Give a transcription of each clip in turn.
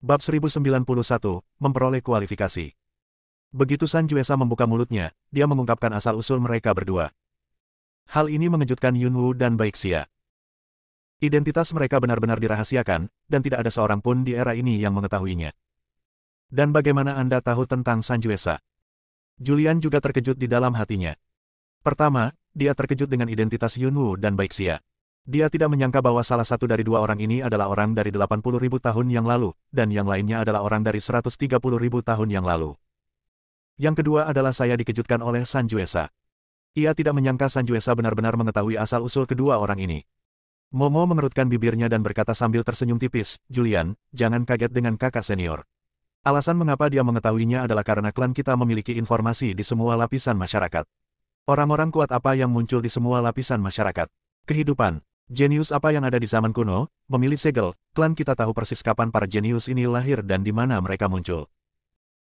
Bab 1091, memperoleh kualifikasi. Begitu San Juesa membuka mulutnya, dia mengungkapkan asal-usul mereka berdua. Hal ini mengejutkan Yunwu dan Baixia. Identitas mereka benar-benar dirahasiakan, dan tidak ada seorang pun di era ini yang mengetahuinya. Dan bagaimana Anda tahu tentang San Juesa? Julian juga terkejut di dalam hatinya. Pertama, dia terkejut dengan identitas Yunwu dan Baixia. Dia tidak menyangka bahwa salah satu dari dua orang ini adalah orang dari 80.000 tahun yang lalu, dan yang lainnya adalah orang dari 130.000 tahun yang lalu. Yang kedua adalah saya dikejutkan oleh San Juesa. Ia tidak menyangka San Juesa benar-benar mengetahui asal-usul kedua orang ini. Momo mengerutkan bibirnya dan berkata sambil tersenyum tipis, Julian, jangan kaget dengan kakak senior. Alasan mengapa dia mengetahuinya adalah karena klan kita memiliki informasi di semua lapisan masyarakat. Orang-orang kuat apa yang muncul di semua lapisan masyarakat? Kehidupan. Jenius apa yang ada di zaman kuno, memilih segel, klan kita tahu persis kapan para jenius ini lahir dan di mana mereka muncul.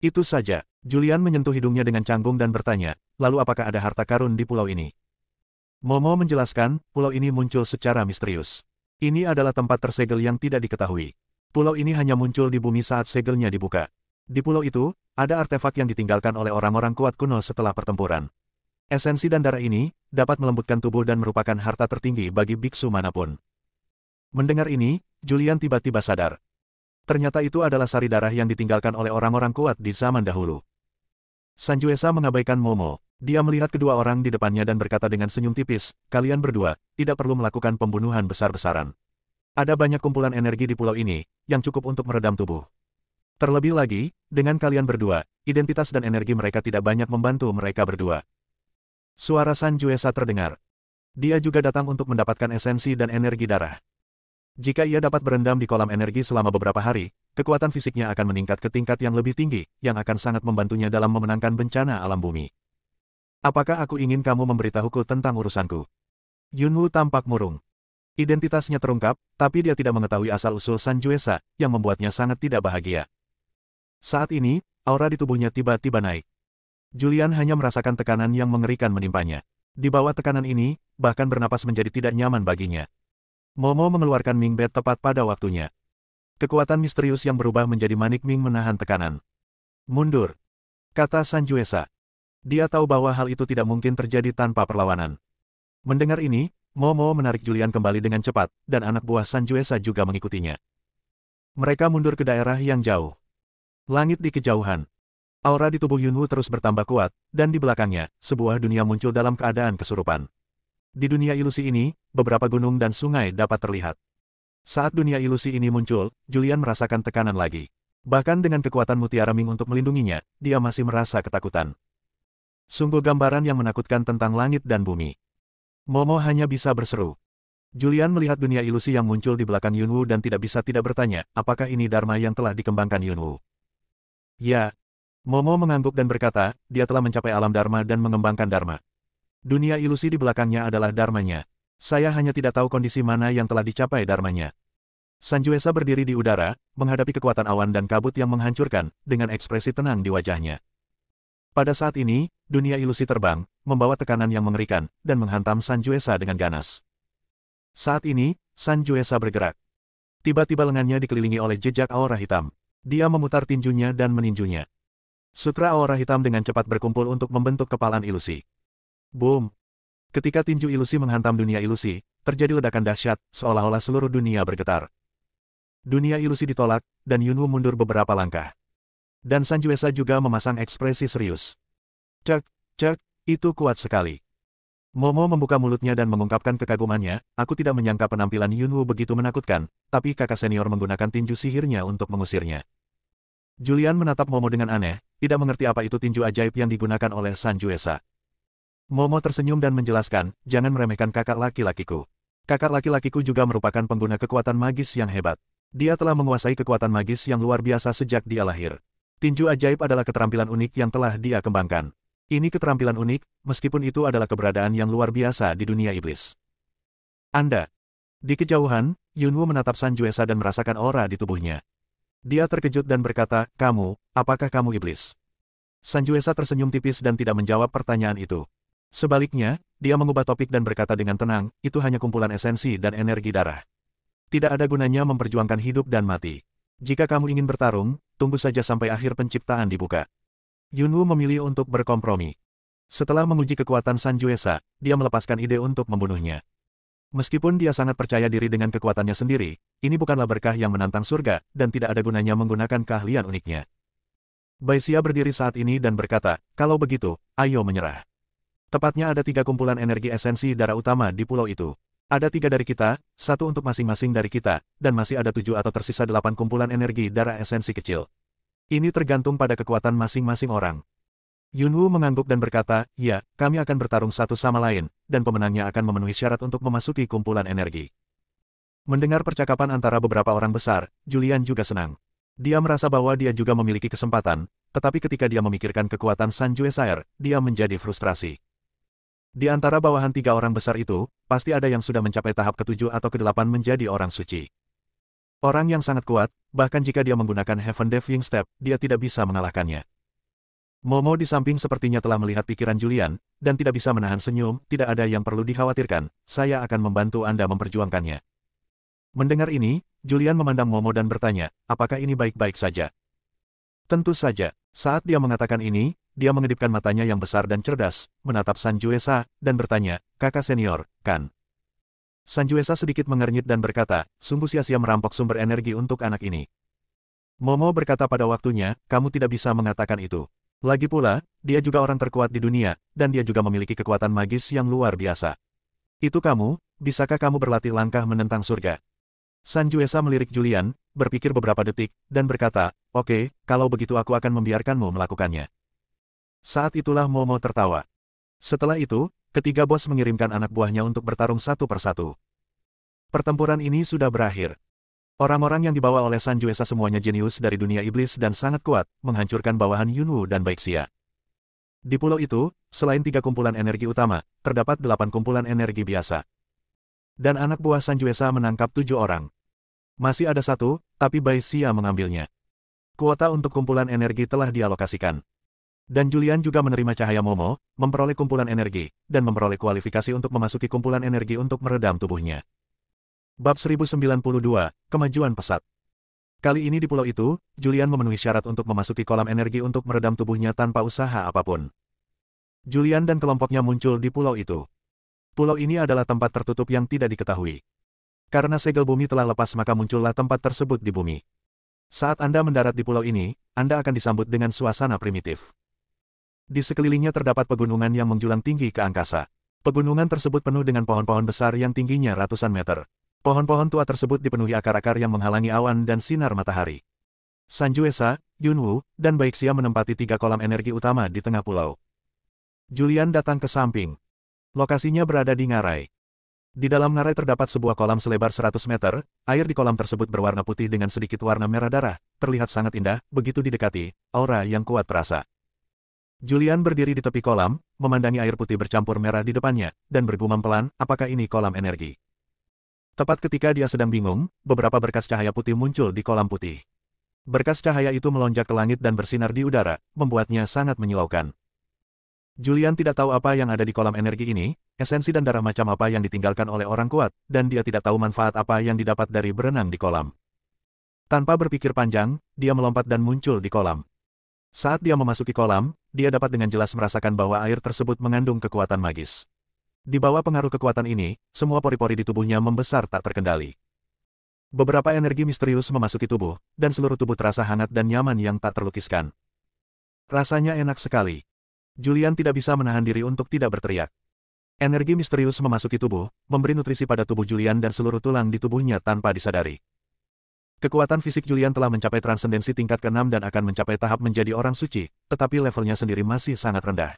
Itu saja, Julian menyentuh hidungnya dengan canggung dan bertanya, lalu apakah ada harta karun di pulau ini? Momo menjelaskan, pulau ini muncul secara misterius. Ini adalah tempat tersegel yang tidak diketahui. Pulau ini hanya muncul di bumi saat segelnya dibuka. Di pulau itu, ada artefak yang ditinggalkan oleh orang-orang kuat kuno setelah pertempuran. Esensi dan darah ini dapat melembutkan tubuh dan merupakan harta tertinggi bagi biksu manapun. Mendengar ini, Julian tiba-tiba sadar. Ternyata itu adalah sari darah yang ditinggalkan oleh orang-orang kuat di zaman dahulu. San Juesa mengabaikan Momo. Dia melihat kedua orang di depannya dan berkata dengan senyum tipis, kalian berdua tidak perlu melakukan pembunuhan besar-besaran. Ada banyak kumpulan energi di pulau ini yang cukup untuk meredam tubuh. Terlebih lagi, dengan kalian berdua, identitas dan energi mereka tidak banyak membantu mereka berdua. Suara San Juesa terdengar. Dia juga datang untuk mendapatkan esensi dan energi darah. Jika ia dapat berendam di kolam energi selama beberapa hari, kekuatan fisiknya akan meningkat ke tingkat yang lebih tinggi, yang akan sangat membantunya dalam memenangkan bencana alam bumi. Apakah aku ingin kamu memberitahuku tentang urusanku? Yunwu tampak murung. Identitasnya terungkap, tapi dia tidak mengetahui asal-usul San Juesa, yang membuatnya sangat tidak bahagia. Saat ini, aura di tubuhnya tiba-tiba naik. Julian hanya merasakan tekanan yang mengerikan menimpanya. Di bawah tekanan ini, bahkan bernapas menjadi tidak nyaman baginya. Momo mengeluarkan Ming Bet tepat pada waktunya. Kekuatan misterius yang berubah menjadi manik Ming menahan tekanan. Mundur, kata San Juesa. Dia tahu bahwa hal itu tidak mungkin terjadi tanpa perlawanan. Mendengar ini, Momo menarik Julian kembali dengan cepat, dan anak buah San Juesa juga mengikutinya. Mereka mundur ke daerah yang jauh. Langit di kejauhan. Aura di tubuh Yunwu terus bertambah kuat, dan di belakangnya, sebuah dunia muncul dalam keadaan kesurupan. Di dunia ilusi ini, beberapa gunung dan sungai dapat terlihat. Saat dunia ilusi ini muncul, Julian merasakan tekanan lagi. Bahkan dengan kekuatan mutiara Ming untuk melindunginya, dia masih merasa ketakutan. Sungguh gambaran yang menakutkan tentang langit dan bumi. Momo hanya bisa berseru. Julian melihat dunia ilusi yang muncul di belakang Yunwu dan tidak bisa tidak bertanya, apakah ini Dharma yang telah dikembangkan Yunwu? Ya. Momo mengangguk dan berkata, dia telah mencapai alam Dharma dan mengembangkan Dharma. Dunia ilusi di belakangnya adalah Dharmanya. Saya hanya tidak tahu kondisi mana yang telah dicapai Dharmanya. San Juesa berdiri di udara, menghadapi kekuatan awan dan kabut yang menghancurkan, dengan ekspresi tenang di wajahnya. Pada saat ini, dunia ilusi terbang, membawa tekanan yang mengerikan, dan menghantam San Juesa dengan ganas. Saat ini, San Juesa bergerak. Tiba-tiba lengannya dikelilingi oleh jejak aura hitam. Dia memutar tinjunya dan meninjunya. Sutra aura hitam dengan cepat berkumpul untuk membentuk kepalan ilusi. Boom! Ketika tinju ilusi menghantam dunia ilusi, terjadi ledakan dahsyat, seolah-olah seluruh dunia bergetar. Dunia ilusi ditolak, dan Yunwu mundur beberapa langkah. Dan San Juesa juga memasang ekspresi serius. Cek, cek, itu kuat sekali. Momo membuka mulutnya dan mengungkapkan kekagumannya, aku tidak menyangka penampilan Yunwu begitu menakutkan, tapi kakak senior menggunakan tinju sihirnya untuk mengusirnya. Julian menatap Momo dengan aneh, tidak mengerti apa itu tinju ajaib yang digunakan oleh San Juesa. Momo tersenyum dan menjelaskan, jangan meremehkan kakak laki-lakiku. Kakak laki-lakiku juga merupakan pengguna kekuatan magis yang hebat. Dia telah menguasai kekuatan magis yang luar biasa sejak dia lahir. Tinju ajaib adalah keterampilan unik yang telah dia kembangkan. Ini keterampilan unik, meskipun itu adalah keberadaan yang luar biasa di dunia iblis. Anda. Di kejauhan, Yunwu menatap San Juesa dan merasakan aura di tubuhnya. Dia terkejut dan berkata, kamu, apakah kamu iblis? San Juesa tersenyum tipis dan tidak menjawab pertanyaan itu. Sebaliknya, dia mengubah topik dan berkata dengan tenang, itu hanya kumpulan esensi dan energi darah. Tidak ada gunanya memperjuangkan hidup dan mati. Jika kamu ingin bertarung, tunggu saja sampai akhir penciptaan dibuka. Yunwu memilih untuk berkompromi. Setelah menguji kekuatan Sanjuesa, dia melepaskan ide untuk membunuhnya. Meskipun dia sangat percaya diri dengan kekuatannya sendiri, ini bukanlah berkah yang menantang surga, dan tidak ada gunanya menggunakan keahlian uniknya. Baixia berdiri saat ini dan berkata, kalau begitu, ayo menyerah. Tepatnya ada 3 kumpulan energi esensi darah utama di pulau itu. Ada 3 dari kita, 1 untuk masing-masing dari kita, dan masih ada 7 atau tersisa 8 kumpulan energi darah esensi kecil. Ini tergantung pada kekuatan masing-masing orang. Yunwu mengangguk dan berkata, ya, kami akan bertarung satu sama lain, dan pemenangnya akan memenuhi syarat untuk memasuki kumpulan energi. Mendengar percakapan antara beberapa orang besar, Julian juga senang. Dia merasa bahwa dia juga memiliki kesempatan, tetapi ketika dia memikirkan kekuatan Sanjuesaer, dia menjadi frustrasi. Di antara bawahan 3 orang besar itu, pasti ada yang sudah mencapai tahap ke-7 atau ke-8 menjadi orang suci. Orang yang sangat kuat, bahkan jika dia menggunakan Heaven Diving Step, dia tidak bisa mengalahkannya. Momo di samping sepertinya telah melihat pikiran Julian, dan tidak bisa menahan senyum, tidak ada yang perlu dikhawatirkan, saya akan membantu Anda memperjuangkannya. Mendengar ini, Julian memandang Momo dan bertanya, apakah ini baik-baik saja? Tentu saja, saat dia mengatakan ini, dia mengedipkan matanya yang besar dan cerdas, menatap Sanjuesa, dan bertanya, kakak senior, kan? Sanjuesa sedikit mengernyit dan berkata, sungguh sia-sia merampok sumber energi untuk anak ini. Momo berkata pada waktunya, kamu tidak bisa mengatakan itu. Lagi pula, dia juga orang terkuat di dunia, dan dia juga memiliki kekuatan magis yang luar biasa. Itu kamu, bisakah kamu berlatih langkah menentang surga? Sanjuesa melirik Julian, berpikir beberapa detik, dan berkata, oke, kalau begitu aku akan membiarkanmu melakukannya. Saat itulah Momo tertawa. Setelah itu, ketiga bos mengirimkan anak buahnya untuk bertarung satu persatu. Pertempuran ini sudah berakhir. Orang-orang yang dibawa oleh Sanjuesa semuanya jenius dari dunia iblis dan sangat kuat, menghancurkan bawahan Yunwu dan Baixia. Di pulau itu, selain 3 kumpulan energi utama, terdapat 8 kumpulan energi biasa. Dan anak buah Sanjuesa menangkap 7 orang. Masih ada 1, tapi Baixia mengambilnya. Kuota untuk kumpulan energi telah dialokasikan. Dan Julian juga menerima cahaya Momo, memperoleh kumpulan energi, dan memperoleh kualifikasi untuk memasuki kumpulan energi untuk meredam tubuhnya. Bab 1092, Kemajuan Pesat. Kali ini di pulau itu, Julian memenuhi syarat untuk memasuki kolam energi untuk meredam tubuhnya tanpa usaha apapun. Julian dan kelompoknya muncul di pulau itu. Pulau ini adalah tempat tertutup yang tidak diketahui. Karena segel bumi telah lepas maka muncullah tempat tersebut di bumi. Saat Anda mendarat di pulau ini, Anda akan disambut dengan suasana primitif. Di sekelilingnya terdapat pegunungan yang menjulang tinggi ke angkasa. Pegunungan tersebut penuh dengan pohon-pohon besar yang tingginya ratusan meter. Pohon-pohon tua tersebut dipenuhi akar-akar yang menghalangi awan dan sinar matahari. Sanjuesa, Yunwu, dan Baixia menempati 3 kolam energi utama di tengah pulau. Julian datang ke samping. Lokasinya berada di ngarai. Di dalam ngarai terdapat sebuah kolam selebar 100 meter, air di kolam tersebut berwarna putih dengan sedikit warna merah darah, terlihat sangat indah, begitu didekati, aura yang kuat terasa. Julian berdiri di tepi kolam, memandangi air putih bercampur merah di depannya, dan bergumam pelan, apakah ini kolam energi? Tepat ketika dia sedang bingung, beberapa berkas cahaya putih muncul di kolam putih. Berkas cahaya itu melonjak ke langit dan bersinar di udara, membuatnya sangat menyilaukan. Julian tidak tahu apa yang ada di kolam energi ini, esensi dan darah macam apa yang ditinggalkan oleh orang kuat, dan dia tidak tahu manfaat apa yang didapat dari berenang di kolam. Tanpa berpikir panjang, dia melompat dan muncul di kolam. Saat dia memasuki kolam, dia dapat dengan jelas merasakan bahwa air tersebut mengandung kekuatan magis. Di bawah pengaruh kekuatan ini, semua pori-pori di tubuhnya membesar tak terkendali. Beberapa energi misterius memasuki tubuh, dan seluruh tubuh terasa hangat dan nyaman yang tak terlukiskan. Rasanya enak sekali. Julian tidak bisa menahan diri untuk tidak berteriak. Energi misterius memasuki tubuh, memberi nutrisi pada tubuh Julian dan seluruh tulang di tubuhnya tanpa disadari. Kekuatan fisik Julian telah mencapai transendensi tingkat ke-6 dan akan mencapai tahap menjadi orang suci, tetapi levelnya sendiri masih sangat rendah.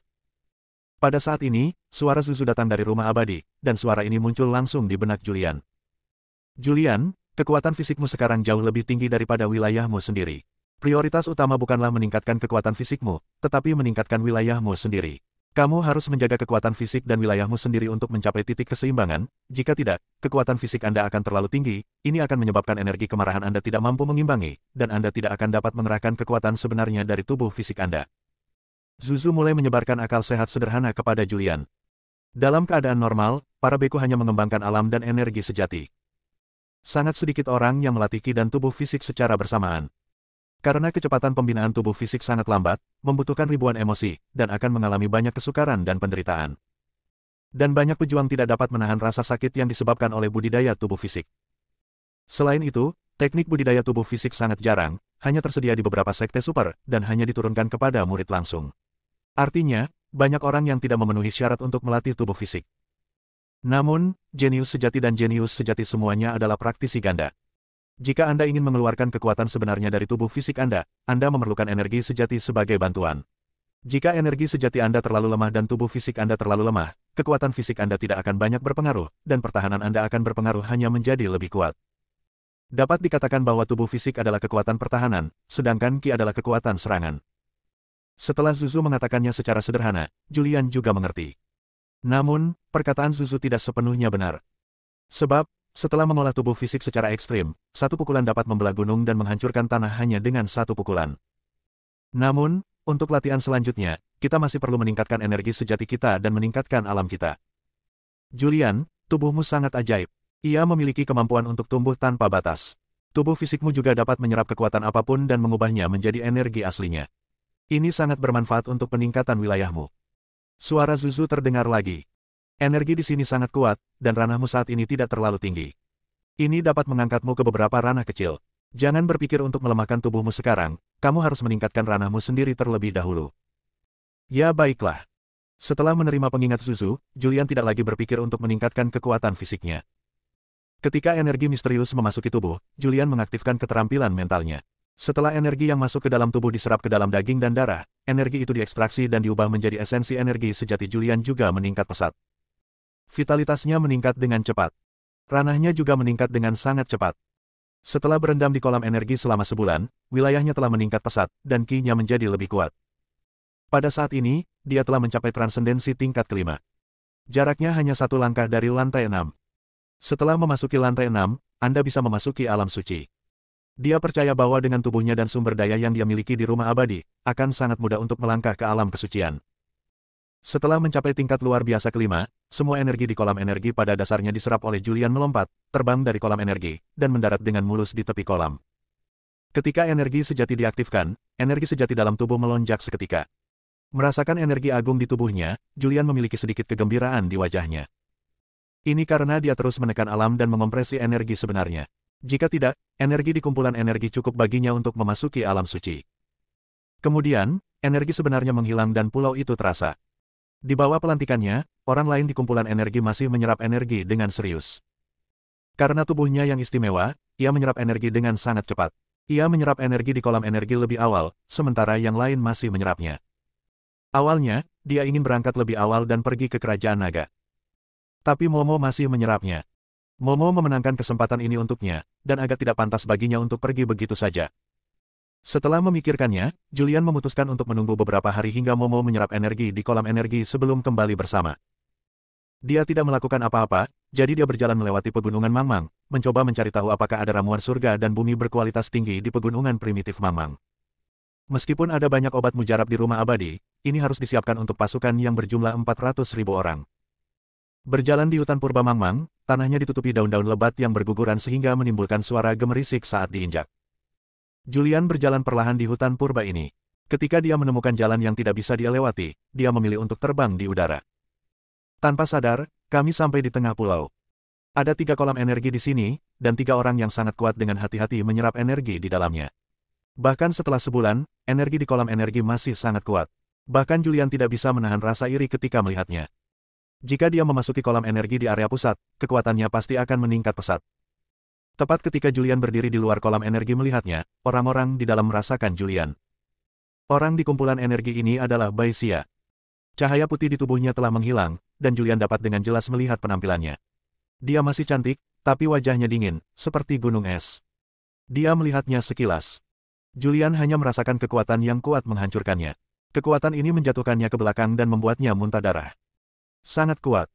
Pada saat ini, suara Zuzu datang dari rumah abadi, dan suara ini muncul langsung di benak Julian. Julian, kekuatan fisikmu sekarang jauh lebih tinggi daripada wilayahmu sendiri. Prioritas utama bukanlah meningkatkan kekuatan fisikmu, tetapi meningkatkan wilayahmu sendiri. Kamu harus menjaga kekuatan fisik dan wilayahmu sendiri untuk mencapai titik keseimbangan, jika tidak, kekuatan fisik Anda akan terlalu tinggi, ini akan menyebabkan energi kemarahan Anda tidak mampu mengimbangi, dan Anda tidak akan dapat mengerahkan kekuatan sebenarnya dari tubuh fisik Anda. Zuzu mulai menyebarkan akal sehat sederhana kepada Julian. Dalam keadaan normal, para beku hanya mengembangkan alam dan energi sejati. Sangat sedikit orang yang melatih ki dan tubuh fisik secara bersamaan. Karena kecepatan pembinaan tubuh fisik sangat lambat, membutuhkan ribuan emosi, dan akan mengalami banyak kesukaran dan penderitaan. Dan banyak pejuang tidak dapat menahan rasa sakit yang disebabkan oleh budidaya tubuh fisik. Selain itu, teknik budidaya tubuh fisik sangat jarang, hanya tersedia di beberapa sekte super, dan hanya diturunkan kepada murid langsung. Artinya, banyak orang yang tidak memenuhi syarat untuk melatih tubuh fisik. Namun, jenius sejati dan jenius sejati semuanya adalah praktisi ganda. Jika Anda ingin mengeluarkan kekuatan sebenarnya dari tubuh fisik Anda memerlukan energi sejati sebagai bantuan. Jika energi sejati Anda terlalu lemah dan tubuh fisik Anda terlalu lemah, kekuatan fisik Anda tidak akan banyak berpengaruh, dan pertahanan Anda akan berpengaruh hanya menjadi lebih kuat. Dapat dikatakan bahwa tubuh fisik adalah kekuatan pertahanan, sedangkan ki adalah kekuatan serangan. Setelah Zuzu mengatakannya secara sederhana, Julian juga mengerti. Namun, perkataan Zuzu tidak sepenuhnya benar. Sebab, setelah mengolah tubuh fisik secara ekstrim, satu pukulan dapat membelah gunung dan menghancurkan tanah hanya dengan satu pukulan. Namun, untuk latihan selanjutnya, kita masih perlu meningkatkan energi sejati kita dan meningkatkan alam kita. Julian, tubuhmu sangat ajaib. Ia memiliki kemampuan untuk tumbuh tanpa batas. Tubuh fisikmu juga dapat menyerap kekuatan apapun dan mengubahnya menjadi energi aslinya. Ini sangat bermanfaat untuk peningkatan wilayahmu. Suara Zuzu terdengar lagi. Energi di sini sangat kuat, dan ranahmu saat ini tidak terlalu tinggi. Ini dapat mengangkatmu ke beberapa ranah kecil. Jangan berpikir untuk melemahkan tubuhmu sekarang, kamu harus meningkatkan ranahmu sendiri terlebih dahulu. Ya baiklah. Setelah menerima pengingat Zuzu, Julian tidak lagi berpikir untuk meningkatkan kekuatan fisiknya. Ketika energi misterius memasuki tubuh, Julian mengaktifkan keterampilan mentalnya. Setelah energi yang masuk ke dalam tubuh diserap ke dalam daging dan darah, energi itu diekstraksi dan diubah menjadi esensi energi sejati. Julian juga meningkat pesat. Vitalitasnya meningkat dengan cepat. Ranahnya juga meningkat dengan sangat cepat. Setelah berendam di kolam energi selama sebulan, wilayahnya telah meningkat pesat, dan ki-nya menjadi lebih kuat. Pada saat ini, dia telah mencapai transendensi tingkat kelima. Jaraknya hanya satu langkah dari lantai 6. Setelah memasuki lantai 6, Anda bisa memasuki alam suci. Dia percaya bahwa dengan tubuhnya dan sumber daya yang dia miliki di rumah abadi, akan sangat mudah untuk melangkah ke alam kesucian. Setelah mencapai tingkat luar biasa kelima, semua energi di kolam energi pada dasarnya diserap oleh Julian melompat, terbang dari kolam energi, dan mendarat dengan mulus di tepi kolam. Ketika energi sejati diaktifkan, energi sejati dalam tubuh melonjak seketika. Merasakan energi agung di tubuhnya, Julian memiliki sedikit kegembiraan di wajahnya. Ini karena dia terus menekan alam dan mengompresi energi sebenarnya. Jika tidak, energi di kumpulan energi cukup baginya untuk memasuki alam suci. Kemudian, energi sebenarnya menghilang dan pulau itu terasa. Di bawah pelantikannya, orang lain di kumpulan energi masih menyerap energi dengan serius. Karena tubuhnya yang istimewa, ia menyerap energi dengan sangat cepat. Ia menyerap energi di kolam energi lebih awal, sementara yang lain masih menyerapnya. Awalnya, dia ingin berangkat lebih awal dan pergi ke kerajaan naga. Tapi Momo masih menyerapnya. Momo memenangkan kesempatan ini untuknya, dan agak tidak pantas baginya untuk pergi begitu saja. Setelah memikirkannya, Julian memutuskan untuk menunggu beberapa hari hingga Momo menyerap energi di kolam energi sebelum kembali bersama. Dia tidak melakukan apa-apa, jadi dia berjalan melewati pegunungan Mangmang, mencoba mencari tahu apakah ada ramuan surga dan bumi berkualitas tinggi di pegunungan primitif Mangmang. Meskipun ada banyak obat mujarab di rumah abadi, ini harus disiapkan untuk pasukan yang berjumlah 400.000 orang. Berjalan di hutan purba Mangmang, tanahnya ditutupi daun-daun lebat yang berguguran sehingga menimbulkan suara gemerisik saat diinjak. Julian berjalan perlahan di hutan purba ini. Ketika dia menemukan jalan yang tidak bisa dia lewati, dia memilih untuk terbang di udara. Tanpa sadar, kami sampai di tengah pulau. Ada 3 kolam energi di sini, dan 3 orang yang sangat kuat dengan hati-hati menyerap energi di dalamnya. Bahkan setelah sebulan, energi di kolam energi masih sangat kuat. Bahkan Julian tidak bisa menahan rasa iri ketika melihatnya. Jika dia memasuki kolam energi di area pusat, kekuatannya pasti akan meningkat pesat. Tepat ketika Julian berdiri di luar kolam energi melihatnya, orang-orang di dalam merasakan Julian. Orang di kumpulan energi ini adalah Bai Xia. Cahaya putih di tubuhnya telah menghilang, dan Julian dapat dengan jelas melihat penampilannya. Dia masih cantik, tapi wajahnya dingin, seperti gunung es. Dia melihatnya sekilas. Julian hanya merasakan kekuatan yang kuat menghancurkannya. Kekuatan ini menjatuhkannya ke belakang dan membuatnya muntah darah. Sangat kuat.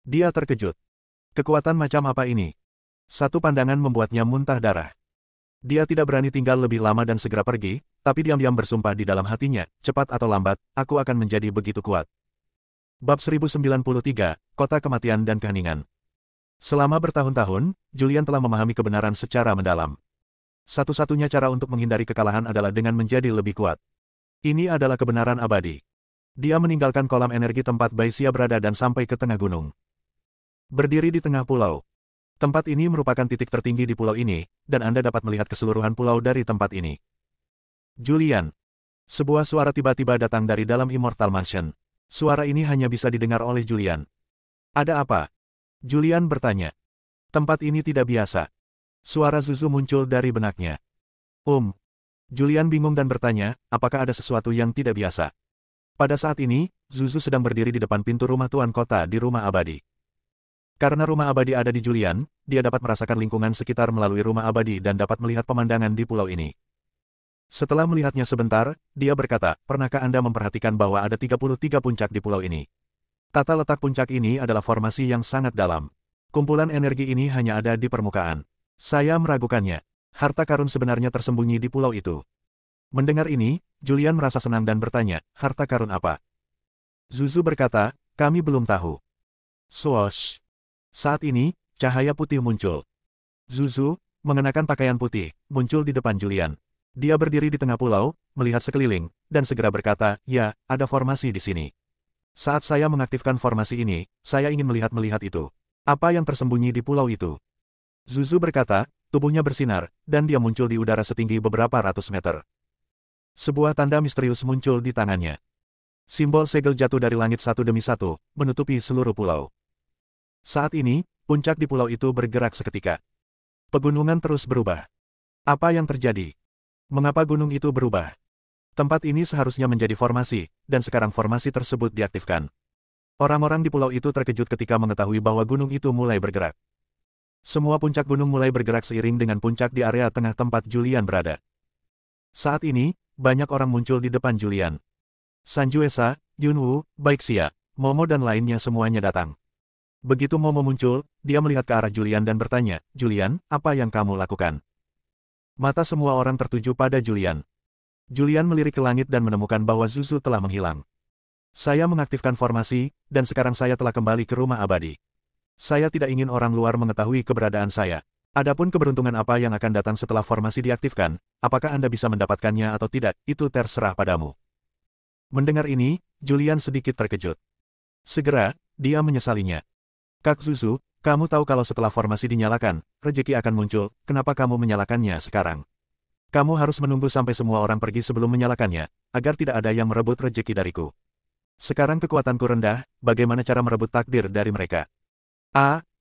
Dia terkejut. Kekuatan macam apa ini? Satu pandangan membuatnya muntah darah. Dia tidak berani tinggal lebih lama dan segera pergi, tapi diam-diam bersumpah di dalam hatinya, cepat atau lambat, aku akan menjadi begitu kuat. Bab 1093, Kota Kematian dan Keheningan. Selama bertahun-tahun, Julian telah memahami kebenaran secara mendalam. Satu-satunya cara untuk menghindari kekalahan adalah dengan menjadi lebih kuat. Ini adalah kebenaran abadi. Dia meninggalkan kolam energi tempat Baixia berada dan sampai ke tengah gunung. Berdiri di tengah pulau. Tempat ini merupakan titik tertinggi di pulau ini, dan Anda dapat melihat keseluruhan pulau dari tempat ini. Julian. Sebuah suara tiba-tiba datang dari dalam Immortal Mansion. Suara ini hanya bisa didengar oleh Julian. Ada apa? Julian bertanya. Tempat ini tidak biasa. Suara Zuzu muncul dari benaknya. Julian bingung dan bertanya, apakah ada sesuatu yang tidak biasa? Pada saat ini, Zuzu sedang berdiri di depan pintu rumah Tuan Kota di Rumah Abadi. Karena Rumah Abadi ada di Julian, dia dapat merasakan lingkungan sekitar melalui Rumah Abadi dan dapat melihat pemandangan di pulau ini. Setelah melihatnya sebentar, dia berkata, pernahkah Anda memperhatikan bahwa ada 33 puncak di pulau ini? Tata letak puncak ini adalah formasi yang sangat dalam. Kumpulan energi ini hanya ada di permukaan. Saya meragukannya. Harta karun sebenarnya tersembunyi di pulau itu. Mendengar ini, Julian merasa senang dan bertanya, harta karun apa? Zuzu berkata, kami belum tahu. Swoosh. Saat ini, cahaya putih muncul. Zuzu, mengenakan pakaian putih, muncul di depan Julian. Dia berdiri di tengah pulau, melihat sekeliling, dan segera berkata, ya, ada formasi di sini. Saat saya mengaktifkan formasi ini, saya ingin melihat itu. Apa yang tersembunyi di pulau itu? Zuzu berkata, tubuhnya bersinar, dan dia muncul di udara setinggi beberapa ratus meter. Sebuah tanda misterius muncul di tangannya. Simbol segel jatuh dari langit satu demi satu, menutupi seluruh pulau. Saat ini, puncak di pulau itu bergerak seketika. Pegunungan terus berubah. Apa yang terjadi? Mengapa gunung itu berubah? Tempat ini seharusnya menjadi formasi, dan sekarang formasi tersebut diaktifkan. Orang-orang di pulau itu terkejut ketika mengetahui bahwa gunung itu mulai bergerak. Semua puncak gunung mulai bergerak seiring dengan puncak di area tengah tempat Julian berada. Saat ini, banyak orang muncul di depan Julian. Sanjuesa, Yunwu, Baixia, Momo dan lainnya semuanya datang. Begitu Momo muncul, dia melihat ke arah Julian dan bertanya, Julian, apa yang kamu lakukan? Mata semua orang tertuju pada Julian. Julian melirik ke langit dan menemukan bahwa Zuzu telah menghilang. Saya mengaktifkan formasi, dan sekarang saya telah kembali ke Rumah Abadi. Saya tidak ingin orang luar mengetahui keberadaan saya. Adapun keberuntungan apa yang akan datang setelah formasi diaktifkan, apakah Anda bisa mendapatkannya atau tidak, itu terserah padamu. Mendengar ini, Julian sedikit terkejut. Segera, dia menyesalinya. Kak Zuzu, kamu tahu kalau setelah formasi dinyalakan, rejeki akan muncul, kenapa kamu menyalakannya sekarang? Kamu harus menunggu sampai semua orang pergi sebelum menyalakannya, agar tidak ada yang merebut rejeki dariku. Sekarang kekuatanku rendah, bagaimana cara merebut takdir dari mereka?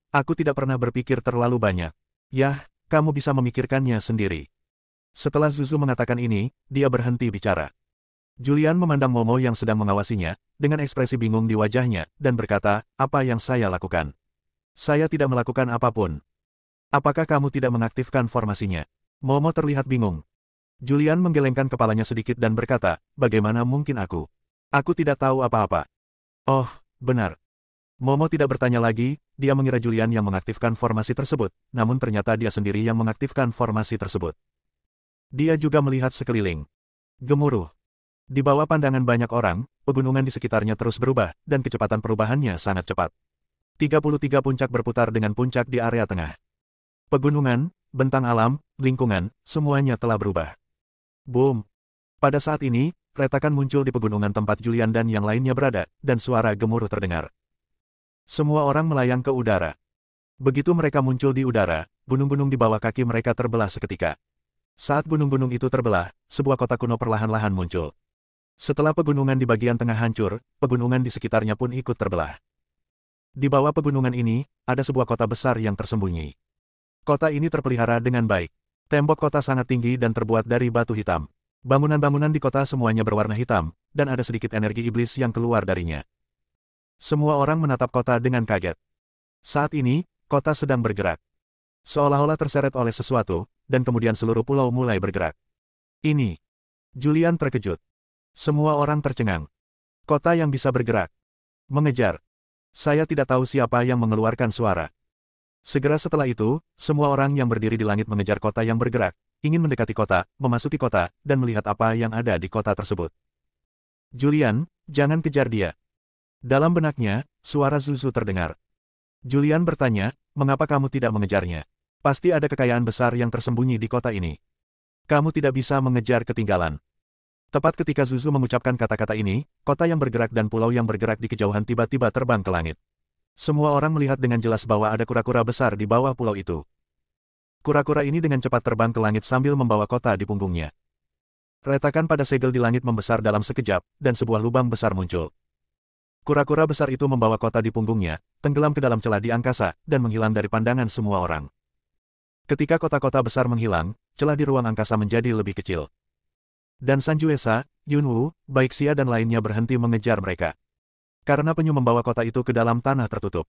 Aku tidak pernah berpikir terlalu banyak. Yah, kamu bisa memikirkannya sendiri. Setelah Zuzu mengatakan ini, dia berhenti bicara. Julian memandang Momo yang sedang mengawasinya, dengan ekspresi bingung di wajahnya, dan berkata, apa yang saya lakukan? Saya tidak melakukan apapun. Apakah kamu tidak mengaktifkan formasinya? Momo terlihat bingung. Julian menggelengkan kepalanya sedikit dan berkata, bagaimana mungkin aku? Aku tidak tahu apa-apa. Oh, benar. Momo tidak bertanya lagi, dia mengira Julian yang mengaktifkan formasi tersebut, namun ternyata dia sendiri yang mengaktifkan formasi tersebut. Dia juga melihat sekeliling. Gemuruh. Di bawah pandangan banyak orang, pegunungan di sekitarnya terus berubah, dan kecepatan perubahannya sangat cepat. 33 puncak berputar dengan puncak di area tengah. Pegunungan, bentang alam, lingkungan, semuanya telah berubah. Boom! Pada saat ini, retakan muncul di pegunungan tempat Julian dan yang lainnya berada, dan suara gemuruh terdengar. Semua orang melayang ke udara. Begitu mereka muncul di udara, gunung-gunung di bawah kaki mereka terbelah seketika. Saat gunung-gunung itu terbelah, sebuah kota kuno perlahan-lahan muncul. Setelah pegunungan di bagian tengah hancur, pegunungan di sekitarnya pun ikut terbelah. Di bawah pegunungan ini, ada sebuah kota besar yang tersembunyi. Kota ini terpelihara dengan baik. Tembok kota sangat tinggi dan terbuat dari batu hitam. Bangunan-bangunan di kota semuanya berwarna hitam, dan ada sedikit energi iblis yang keluar darinya. Semua orang menatap kota dengan kaget. Saat ini, kota sedang bergerak. Seolah-olah terseret oleh sesuatu, dan kemudian seluruh pulau mulai bergerak. Ini. Julian terkejut. Semua orang tercengang. Kota yang bisa bergerak. Mengejar. Saya tidak tahu siapa yang mengeluarkan suara. Segera setelah itu, semua orang yang berdiri di langit mengejar kota yang bergerak, ingin mendekati kota, memasuki kota, dan melihat apa yang ada di kota tersebut. Julian, jangan kejar dia. Dalam benaknya, suara Zuzu terdengar. Julian bertanya, mengapa kamu tidak mengejarnya? Pasti ada kekayaan besar yang tersembunyi di kota ini. Kamu tidak bisa mengejar ketinggalan. Tepat ketika Zuzu mengucapkan kata-kata ini, kota yang bergerak dan pulau yang bergerak di kejauhan tiba-tiba terbang ke langit. Semua orang melihat dengan jelas bahwa ada kura-kura besar di bawah pulau itu. Kura-kura ini dengan cepat terbang ke langit sambil membawa kota di punggungnya. Retakan pada segel di langit membesar dalam sekejap, dan sebuah lubang besar muncul. Kura-kura besar itu membawa kota di punggungnya, tenggelam ke dalam celah di angkasa, dan menghilang dari pandangan semua orang. Ketika kota-kota besar menghilang, celah di ruang angkasa menjadi lebih kecil. Dan Sanjuesa, Yunwu, Baixia dan lainnya berhenti mengejar mereka. Karena penyu membawa kota itu ke dalam tanah tertutup.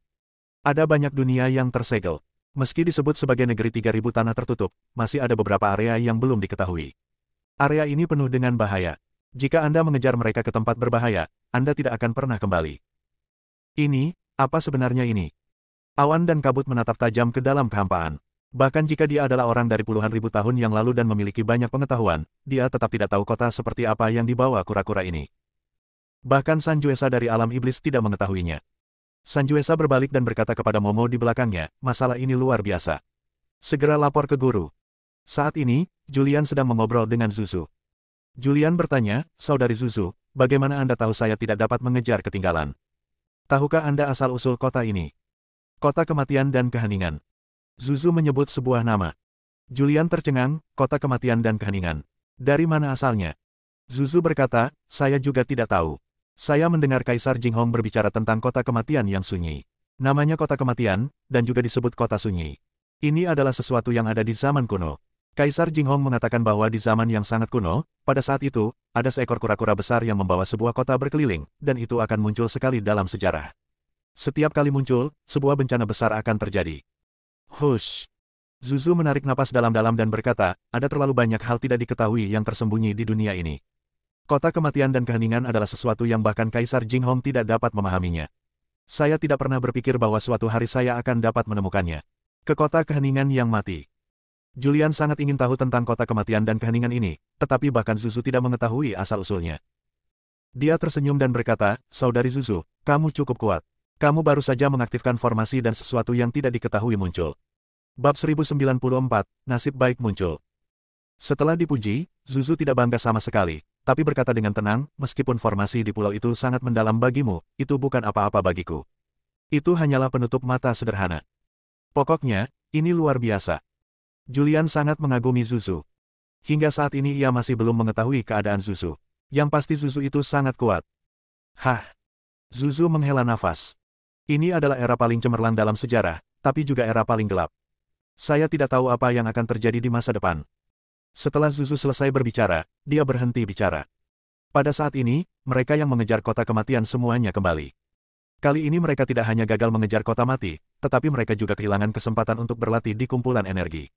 Ada banyak dunia yang tersegel. Meski disebut sebagai negeri 3000 tanah tertutup, masih ada beberapa area yang belum diketahui. Area ini penuh dengan bahaya. Jika Anda mengejar mereka ke tempat berbahaya, Anda tidak akan pernah kembali. Ini, apa sebenarnya ini? Awan dan kabut menatap tajam ke dalam kehampaan. Bahkan jika dia adalah orang dari puluhan ribu tahun yang lalu dan memiliki banyak pengetahuan, dia tetap tidak tahu kota seperti apa yang dibawa kura-kura ini. Bahkan Sanjuesa dari alam iblis tidak mengetahuinya. Sanjuesa berbalik dan berkata kepada Momo di belakangnya, masalah ini luar biasa. Segera lapor ke guru. Saat ini, Julian sedang mengobrol dengan Zuzu. Julian bertanya, Saudari Zuzu, bagaimana Anda tahu saya tidak dapat mengejar ketinggalan? Tahukah Anda asal-usul kota ini? Kota kematian dan keheningan. Zuzu menyebut sebuah nama. Julian tercengang, kota kematian dan keheningan. Dari mana asalnya? Zuzu berkata, saya juga tidak tahu. Saya mendengar Kaisar Jinghong berbicara tentang kota kematian yang sunyi. Namanya kota kematian, dan juga disebut kota sunyi. Ini adalah sesuatu yang ada di zaman kuno. Kaisar Jinghong mengatakan bahwa di zaman yang sangat kuno, pada saat itu, ada seekor kura-kura besar yang membawa sebuah kota berkeliling, dan itu akan muncul sekali dalam sejarah. Setiap kali muncul, sebuah bencana besar akan terjadi. Hush. Zuzu menarik napas dalam-dalam dan berkata, ada terlalu banyak hal tidak diketahui yang tersembunyi di dunia ini. Kota kematian dan keheningan adalah sesuatu yang bahkan Kaisar Jinghong tidak dapat memahaminya. Saya tidak pernah berpikir bahwa suatu hari saya akan dapat menemukannya. Ke kota keheningan yang mati. Julian sangat ingin tahu tentang kota kematian dan keheningan ini, tetapi bahkan Zuzu tidak mengetahui asal-usulnya. Dia tersenyum dan berkata, Saudari Zuzu, kamu cukup kuat. Kamu baru saja mengaktifkan formasi dan sesuatu yang tidak diketahui muncul. Bab 1094, Nasib Baik muncul. Setelah dipuji, Zuzu tidak bangga sama sekali, tapi berkata dengan tenang, meskipun formasi di pulau itu sangat mendalam bagimu, itu bukan apa-apa bagiku. Itu hanyalah penutup mata sederhana. Pokoknya, ini luar biasa. Julian sangat mengagumi Zuzu. Hingga saat ini ia masih belum mengetahui keadaan Zuzu. Yang pasti Zuzu itu sangat kuat. Hah! Zuzu menghela nafas. Ini adalah era paling cemerlang dalam sejarah, tapi juga era paling gelap. Saya tidak tahu apa yang akan terjadi di masa depan. Setelah Zuzu selesai berbicara, dia berhenti bicara. Pada saat ini, mereka yang mengejar kota kematian semuanya kembali. Kali ini mereka tidak hanya gagal mengejar kota mati, tetapi mereka juga kehilangan kesempatan untuk berlatih di kumpulan energi.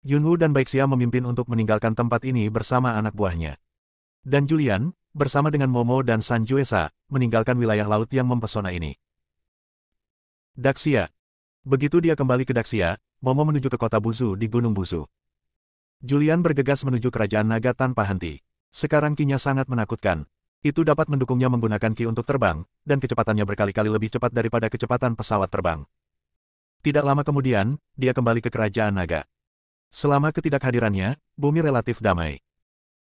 Yunwu dan Baixia memimpin untuk meninggalkan tempat ini bersama anak buahnya. Dan Julian, bersama dengan Momo dan Sanjuesa, meninggalkan wilayah laut yang mempesona ini. Daxia. Begitu dia kembali ke Daxia, Momo menuju ke kota Buzu di Gunung Buzu. Julian bergegas menuju kerajaan naga tanpa henti. Sekarang kinya sangat menakutkan. Itu dapat mendukungnya menggunakan ki untuk terbang, dan kecepatannya berkali-kali lebih cepat daripada kecepatan pesawat terbang. Tidak lama kemudian, dia kembali ke kerajaan naga. Selama ketidakhadirannya, bumi relatif damai.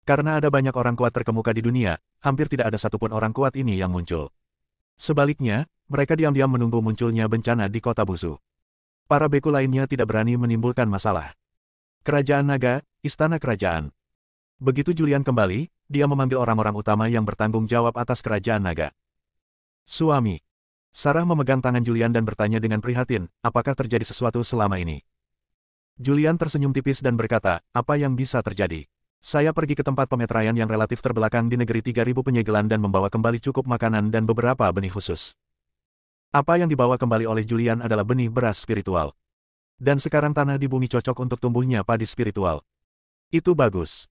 Karena ada banyak orang kuat terkemuka di dunia, hampir tidak ada satupun orang kuat ini yang muncul. Sebaliknya, mereka diam-diam menunggu munculnya bencana di kota Buzu. Para beku lainnya tidak berani menimbulkan masalah. Kerajaan naga, istana kerajaan. Begitu Julian kembali, dia memanggil orang-orang utama yang bertanggung jawab atas kerajaan naga. Suami. Sarah memegang tangan Julian dan bertanya dengan prihatin, apakah terjadi sesuatu selama ini? Julian tersenyum tipis dan berkata, apa yang bisa terjadi? Saya pergi ke tempat pemeteraian yang relatif terbelakang di negeri 3000 penyegelan dan membawa kembali cukup makanan dan beberapa benih khusus. Apa yang dibawa kembali oleh Julian adalah benih beras spiritual. Dan sekarang tanah di bumi cocok untuk tumbuhnya padi spiritual. Itu bagus.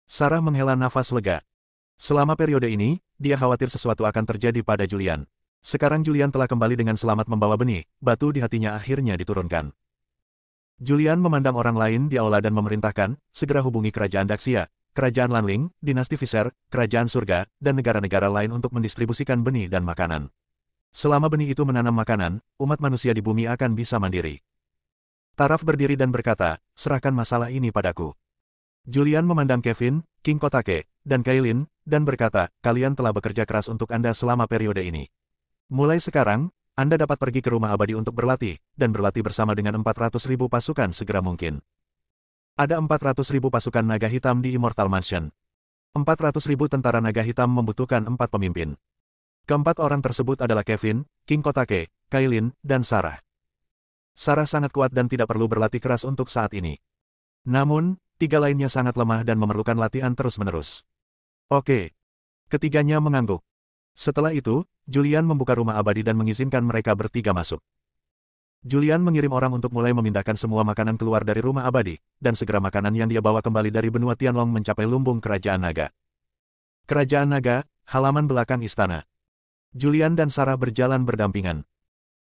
Sarah menghela nafas lega. Selama periode ini, dia khawatir sesuatu akan terjadi pada Julian. Sekarang Julian telah kembali dengan selamat membawa benih, batu di hatinya akhirnya diturunkan. Julian memandang orang lain di aula dan memerintahkan, segera hubungi kerajaan Daxia, kerajaan Lanling, dinasti Visser, kerajaan surga, dan negara-negara lain untuk mendistribusikan benih dan makanan. Selama benih itu menanam makanan, umat manusia di bumi akan bisa mandiri. Taraf berdiri dan berkata, serahkan masalah ini padaku. Julian memandang Kevin, King Kotake, dan Kailin, dan berkata, kalian telah bekerja keras untuk Anda selama periode ini. Mulai sekarang, Anda dapat pergi ke rumah abadi untuk berlatih, dan berlatih bersama dengan 400.000 pasukan segera mungkin. Ada 400.000 pasukan naga hitam di Immortal Mansion. 400.000 tentara naga hitam membutuhkan 4 pemimpin. Keempat orang tersebut adalah Kevin, King Kotake, Kailin, dan Sarah. Sarah sangat kuat dan tidak perlu berlatih keras untuk saat ini. Namun, 3 lainnya sangat lemah dan memerlukan latihan terus-menerus. Oke. Ketiganya mengangguk. Setelah itu, Julian membuka rumah abadi dan mengizinkan mereka bertiga masuk. Julian mengirim orang untuk mulai memindahkan semua makanan keluar dari rumah abadi, dan segera makanan yang dia bawa kembali dari benua Tianlong mencapai lumbung Kerajaan Naga. Kerajaan Naga, halaman belakang istana. Julian dan Sarah berjalan berdampingan.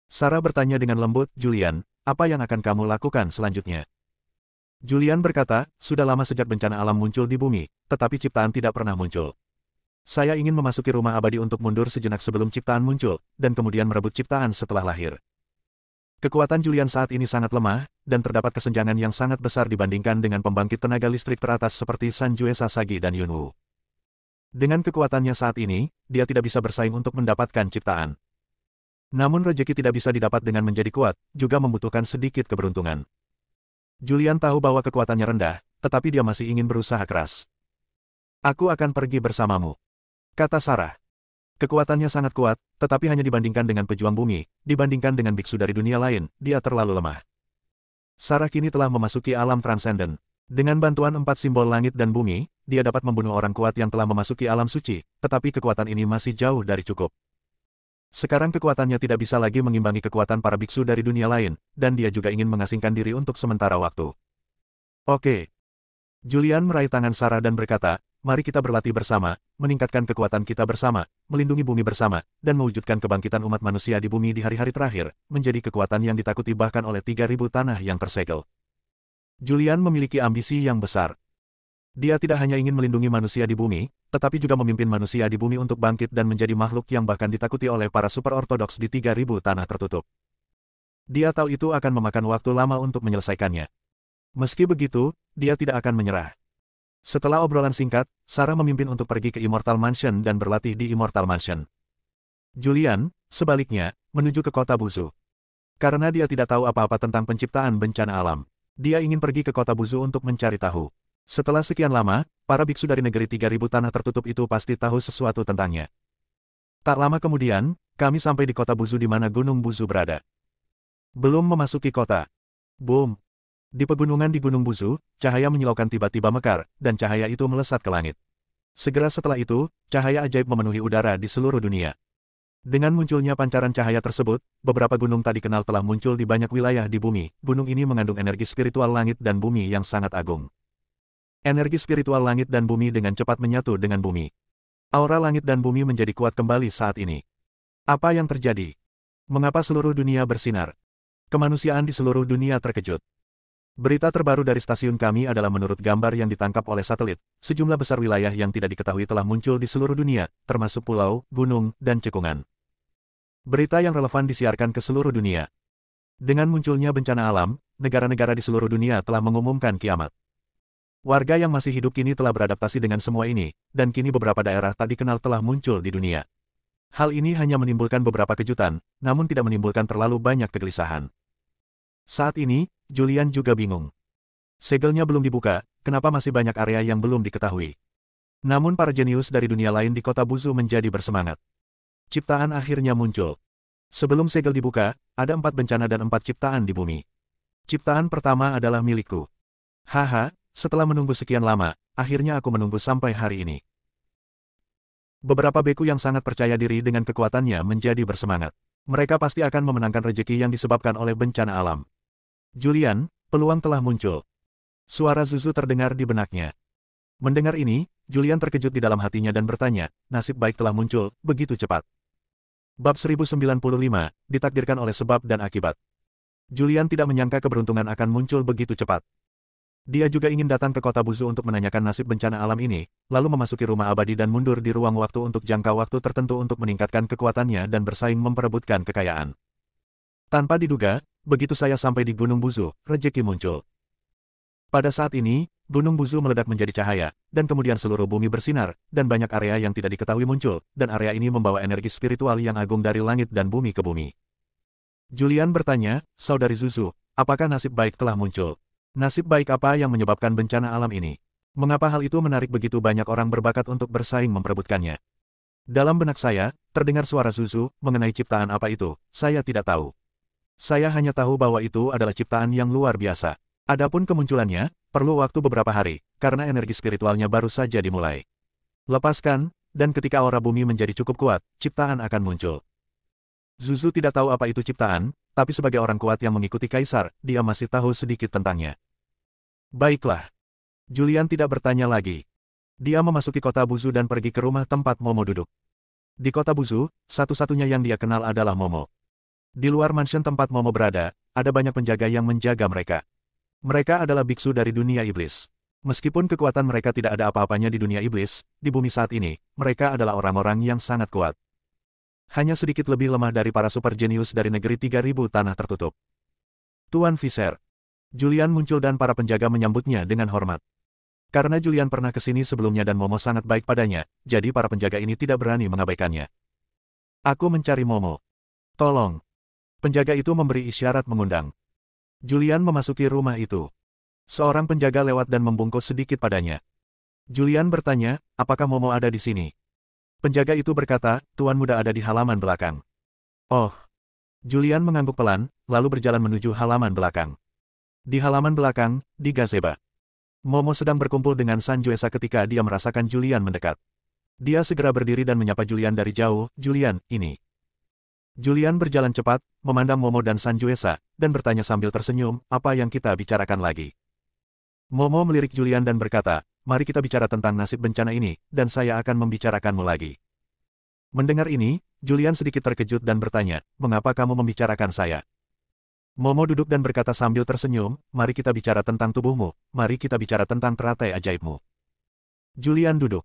Sarah bertanya dengan lembut, Julian, apa yang akan kamu lakukan selanjutnya? Julian berkata, sudah lama sejak bencana alam muncul di bumi, tetapi ciptaan tidak pernah muncul. Saya ingin memasuki rumah abadi untuk mundur sejenak sebelum ciptaan muncul, dan kemudian merebut ciptaan setelah lahir. Kekuatan Julian saat ini sangat lemah, dan terdapat kesenjangan yang sangat besar dibandingkan dengan pembangkit tenaga listrik teratas seperti Sanjue Sasagi dan Yunwu. Dengan kekuatannya saat ini, dia tidak bisa bersaing untuk mendapatkan ciptaan. Namun rejeki tidak bisa didapat dengan menjadi kuat, juga membutuhkan sedikit keberuntungan. Julian tahu bahwa kekuatannya rendah, tetapi dia masih ingin berusaha keras. Aku akan pergi bersamamu, kata Sarah. Kekuatannya sangat kuat, tetapi hanya dibandingkan dengan pejuang bumi, dibandingkan dengan biksu dari dunia lain, dia terlalu lemah. Sarah kini telah memasuki alam transenden. Dengan bantuan 4 simbol langit dan bumi, dia dapat membunuh orang kuat yang telah memasuki alam suci, tetapi kekuatan ini masih jauh dari cukup. Sekarang kekuatannya tidak bisa lagi mengimbangi kekuatan para biksu dari dunia lain, dan dia juga ingin mengasingkan diri untuk sementara waktu. Oke. Julian meraih tangan Sarah dan berkata, mari kita berlatih bersama, meningkatkan kekuatan kita bersama, melindungi bumi bersama, dan mewujudkan kebangkitan umat manusia di bumi di hari-hari terakhir, menjadi kekuatan yang ditakuti bahkan oleh 3.000 tanah yang tersegel. Julian memiliki ambisi yang besar. Dia tidak hanya ingin melindungi manusia di bumi, tetapi juga memimpin manusia di bumi untuk bangkit dan menjadi makhluk yang bahkan ditakuti oleh para super ortodoks di 3.000 tanah tertutup. Dia tahu itu akan memakan waktu lama untuk menyelesaikannya. Meski begitu, dia tidak akan menyerah. Setelah obrolan singkat, Sarah memimpin untuk pergi ke Immortal Mansion dan berlatih di Immortal Mansion. Julian, sebaliknya, menuju ke kota Buzu. Karena dia tidak tahu apa-apa tentang penciptaan bencana alam. Dia ingin pergi ke kota Buzu untuk mencari tahu. Setelah sekian lama, para biksu dari negeri 3.000 tanah tertutup itu pasti tahu sesuatu tentangnya. Tak lama kemudian, kami sampai di kota Buzu di mana Gunung Buzu berada. Belum memasuki kota. Boom! Di pegunungan di Gunung Buzu, cahaya menyilaukan tiba-tiba mekar, dan cahaya itu melesat ke langit. Segera setelah itu, cahaya ajaib memenuhi udara di seluruh dunia. Dengan munculnya pancaran cahaya tersebut, beberapa gunung tak dikenal telah muncul di banyak wilayah di bumi. Gunung ini mengandung energi spiritual langit dan bumi yang sangat agung. Energi spiritual langit dan bumi dengan cepat menyatu dengan bumi. Aura langit dan bumi menjadi kuat kembali saat ini. Apa yang terjadi? Mengapa seluruh dunia bersinar? Kemanusiaan di seluruh dunia terkejut. Berita terbaru dari stasiun kami adalah menurut gambar yang ditangkap oleh satelit, sejumlah besar wilayah yang tidak diketahui telah muncul di seluruh dunia, termasuk pulau, gunung, dan cekungan. Berita yang relevan disiarkan ke seluruh dunia. Dengan munculnya bencana alam, negara-negara di seluruh dunia telah mengumumkan kiamat. Warga yang masih hidup kini telah beradaptasi dengan semua ini, dan kini beberapa daerah tak dikenal telah muncul di dunia. Hal ini hanya menimbulkan beberapa kejutan, namun tidak menimbulkan terlalu banyak kegelisahan. Saat ini, Julian juga bingung. Segelnya belum dibuka, kenapa masih banyak area yang belum diketahui. Namun para jenius dari dunia lain di kota Buzu menjadi bersemangat. Ciptaan akhirnya muncul. Sebelum segel dibuka, ada 4 bencana dan 4 ciptaan di bumi. Ciptaan pertama adalah milikku. Haha, setelah menunggu sekian lama, akhirnya aku menunggu sampai hari ini. Beberapa beku yang sangat percaya diri dengan kekuatannya menjadi bersemangat. Mereka pasti akan memenangkan rejeki yang disebabkan oleh bencana alam. Julian, peluang telah muncul. Suara Zuzu terdengar di benaknya. Mendengar ini, Julian terkejut di dalam hatinya dan bertanya, nasib baik telah muncul, begitu cepat. Bab 1095, ditakdirkan oleh sebab dan akibat. Julian tidak menyangka keberuntungan akan muncul begitu cepat. Dia juga ingin datang ke kota Buzu untuk menanyakan nasib bencana alam ini, lalu memasuki rumah abadi dan mundur di ruang waktu untuk jangka waktu tertentu untuk meningkatkan kekuatannya dan bersaing memperebutkan kekayaan. Tanpa diduga, begitu saya sampai di Gunung Buzu, rejeki muncul. Pada saat ini, Gunung Buzu meledak menjadi cahaya, dan kemudian seluruh bumi bersinar, dan banyak area yang tidak diketahui muncul, dan area ini membawa energi spiritual yang agung dari langit dan bumi ke bumi. Julian bertanya, Saudari Zuzu, apakah nasib baik telah muncul? Nasib baik apa yang menyebabkan bencana alam ini? Mengapa hal itu menarik begitu banyak orang berbakat untuk bersaing memperebutkannya? Dalam benak saya, terdengar suara Zuzu, mengenai ciptaan apa itu, saya tidak tahu. Saya hanya tahu bahwa itu adalah ciptaan yang luar biasa. Adapun kemunculannya, perlu waktu beberapa hari, karena energi spiritualnya baru saja dimulai. Lepaskan, dan ketika aura bumi menjadi cukup kuat, ciptaan akan muncul. Zuzu tidak tahu apa itu ciptaan, tapi sebagai orang kuat yang mengikuti kaisar, dia masih tahu sedikit tentangnya. Baiklah. Julian tidak bertanya lagi. Dia memasuki kota Buzu dan pergi ke rumah tempat Momo duduk. Di kota Buzu, satu-satunya yang dia kenal adalah Momo. Di luar mansion tempat Momo berada, ada banyak penjaga yang menjaga mereka. Mereka adalah biksu dari dunia iblis. Meskipun kekuatan mereka tidak ada apa-apanya di dunia iblis, di bumi saat ini, mereka adalah orang-orang yang sangat kuat. Hanya sedikit lebih lemah dari para super jenius dari negeri 3000 tanah tertutup. Tuan Visser. Julian muncul dan para penjaga menyambutnya dengan hormat. Karena Julian pernah ke sini sebelumnya dan Momo sangat baik padanya, jadi para penjaga ini tidak berani mengabaikannya. Aku mencari Momo. Tolong. Penjaga itu memberi isyarat mengundang. Julian memasuki rumah itu. Seorang penjaga lewat dan membungkuk sedikit padanya. Julian bertanya, apakah Momo ada di sini? Penjaga itu berkata, Tuan muda ada di halaman belakang. Oh. Julian mengangguk pelan, lalu berjalan menuju halaman belakang. Di halaman belakang, di gazebo. Momo sedang berkumpul dengan Sanjuesa ketika dia merasakan Julian mendekat. Dia segera berdiri dan menyapa Julian dari jauh, Julian, ini. Julian berjalan cepat, memandang Momo dan Sanjuesa, dan bertanya sambil tersenyum, apa yang kita bicarakan lagi? Momo melirik Julian dan berkata, mari kita bicara tentang nasib bencana ini, dan saya akan membicarakanmu lagi. Mendengar ini, Julian sedikit terkejut dan bertanya, mengapa kamu membicarakan saya? Momo duduk dan berkata sambil tersenyum, mari kita bicara tentang tubuhmu, mari kita bicara tentang teratai ajaibmu. Julian duduk.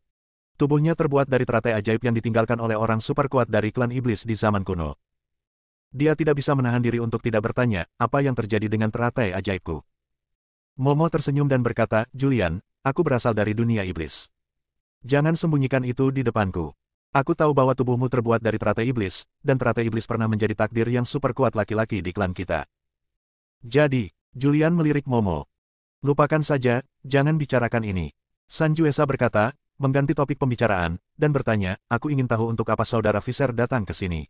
Tubuhnya terbuat dari teratai ajaib yang ditinggalkan oleh orang super kuat dari klan iblis di zaman kuno. Dia tidak bisa menahan diri untuk tidak bertanya, apa yang terjadi dengan teratai ajaibku. Momo tersenyum dan berkata, Julian, aku berasal dari dunia iblis. Jangan sembunyikan itu di depanku. Aku tahu bahwa tubuhmu terbuat dari teratai iblis, dan teratai iblis pernah menjadi takdir yang super kuat laki-laki di klan kita. Jadi, Julian melirik Momo. Lupakan saja, jangan bicarakan ini. Sanjuesa berkata, mengganti topik pembicaraan, dan bertanya, aku ingin tahu untuk apa saudara Visser datang ke sini.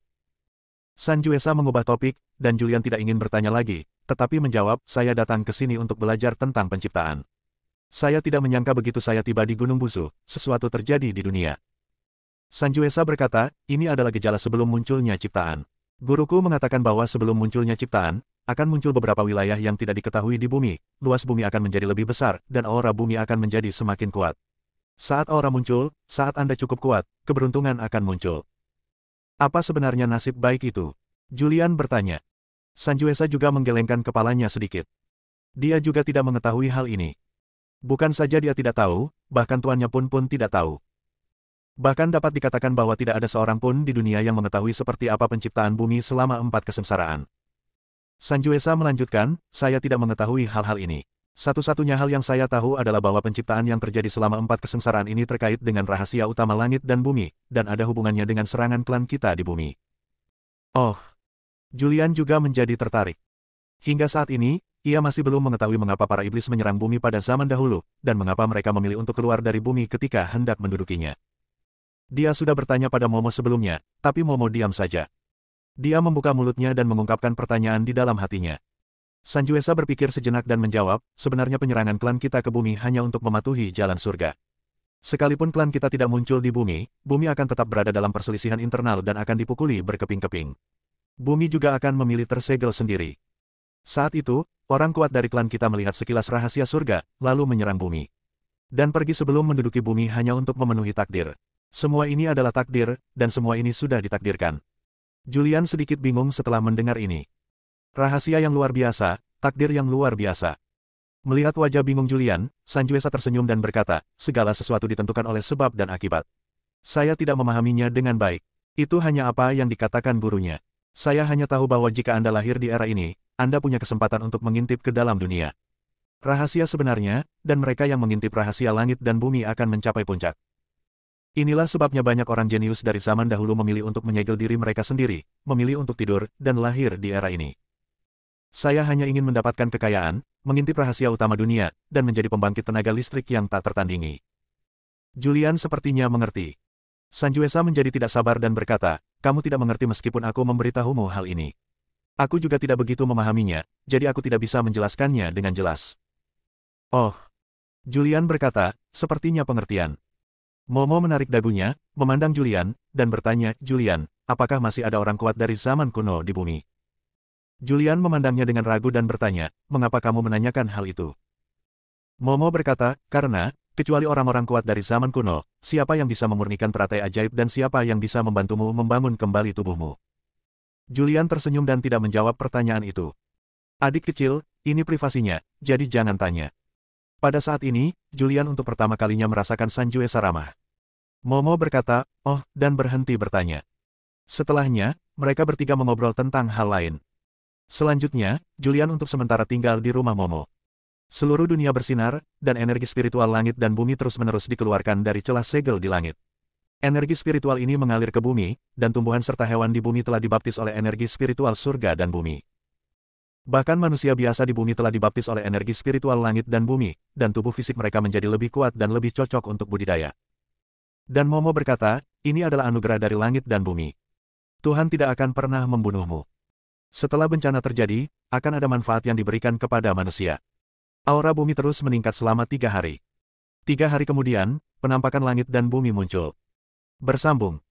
Sanjuesa mengubah topik, dan Julian tidak ingin bertanya lagi, tetapi menjawab, saya datang ke sini untuk belajar tentang penciptaan. Saya tidak menyangka begitu saya tiba di Gunung Buzu, sesuatu terjadi di dunia. Sanjuesa berkata, ini adalah gejala sebelum munculnya ciptaan. Guruku mengatakan bahwa sebelum munculnya ciptaan, akan muncul beberapa wilayah yang tidak diketahui di bumi, luas bumi akan menjadi lebih besar, dan aura bumi akan menjadi semakin kuat. Saat aura muncul, saat Anda cukup kuat, keberuntungan akan muncul. Apa sebenarnya nasib baik itu? Julian bertanya. Sanjuesa juga menggelengkan kepalanya sedikit. Dia juga tidak mengetahui hal ini. Bukan saja dia tidak tahu, bahkan tuannya pun tidak tahu. Bahkan dapat dikatakan bahwa tidak ada seorang pun di dunia yang mengetahui seperti apa penciptaan bumi selama 4 kesengsaraan. Sanjuesa melanjutkan, saya tidak mengetahui hal-hal ini. Satu-satunya hal yang saya tahu adalah bahwa penciptaan yang terjadi selama 4 kesengsaraan ini terkait dengan rahasia utama langit dan bumi, dan ada hubungannya dengan serangan klan kita di bumi. Oh. Julian juga menjadi tertarik. Hingga saat ini, ia masih belum mengetahui mengapa para iblis menyerang bumi pada zaman dahulu, dan mengapa mereka memilih untuk keluar dari bumi ketika hendak mendudukinya. Dia sudah bertanya pada Momo sebelumnya, tapi Momo diam saja. Dia membuka mulutnya dan mengungkapkan pertanyaan di dalam hatinya. Sanjuesa berpikir sejenak dan menjawab, sebenarnya penyerangan klan kita ke bumi hanya untuk mematuhi jalan surga. Sekalipun klan kita tidak muncul di bumi, bumi akan tetap berada dalam perselisihan internal dan akan dipukuli berkeping-keping. Bumi juga akan memilih tersegel sendiri. Saat itu, orang kuat dari klan kita melihat sekilas rahasia surga, lalu menyerang bumi. Dan pergi sebelum menduduki bumi hanya untuk memenuhi takdir. Semua ini adalah takdir, dan semua ini sudah ditakdirkan. Julian sedikit bingung setelah mendengar ini. Rahasia yang luar biasa, takdir yang luar biasa. Melihat wajah bingung Julian, Sanjuesa tersenyum dan berkata, segala sesuatu ditentukan oleh sebab dan akibat. Saya tidak memahaminya dengan baik. Itu hanya apa yang dikatakan gurunya. Saya hanya tahu bahwa jika Anda lahir di era ini, Anda punya kesempatan untuk mengintip ke dalam dunia. Rahasia sebenarnya, dan mereka yang mengintip rahasia langit dan bumi akan mencapai puncak. Inilah sebabnya banyak orang jenius dari zaman dahulu memilih untuk menyegel diri mereka sendiri, memilih untuk tidur, dan lahir di era ini. Saya hanya ingin mendapatkan kekayaan, mengintip rahasia utama dunia, dan menjadi pembangkit tenaga listrik yang tak tertandingi. Julian sepertinya mengerti. Sanjuesa menjadi tidak sabar dan berkata, kamu tidak mengerti meskipun aku memberitahumu hal ini. Aku juga tidak begitu memahaminya, jadi aku tidak bisa menjelaskannya dengan jelas. Oh. Julian berkata, sepertinya pengertian. Momo menarik dagunya, memandang Julian, dan bertanya, Julian, apakah masih ada orang kuat dari zaman kuno di bumi? Julian memandangnya dengan ragu dan bertanya, mengapa kamu menanyakan hal itu? Momo berkata, karena, kecuali orang-orang kuat dari zaman kuno, siapa yang bisa memurnikan teratai ajaib dan siapa yang bisa membantumu membangun kembali tubuhmu? Julian tersenyum dan tidak menjawab pertanyaan itu. Adik kecil, ini privasinya, jadi jangan tanya. Pada saat ini, Julian untuk pertama kalinya merasakan Sanjuesa ramah. Momo berkata, oh, dan berhenti bertanya. Setelahnya, mereka bertiga mengobrol tentang hal lain. Selanjutnya, Julian untuk sementara tinggal di rumah Momo. Seluruh dunia bersinar, dan energi spiritual langit dan bumi terus-menerus dikeluarkan dari celah segel di langit. Energi spiritual ini mengalir ke bumi, dan tumbuhan serta hewan di bumi telah dibaptis oleh energi spiritual surga dan bumi. Bahkan manusia biasa di bumi telah dibaptis oleh energi spiritual langit dan bumi, dan tubuh fisik mereka menjadi lebih kuat dan lebih cocok untuk budidaya. Dan Momo berkata, ini adalah anugerah dari langit dan bumi. Tuhan tidak akan pernah membunuhmu. Setelah bencana terjadi, akan ada manfaat yang diberikan kepada manusia. Aura bumi terus meningkat selama 3 hari. 3 hari kemudian, penampakan langit dan bumi muncul. Bersambung.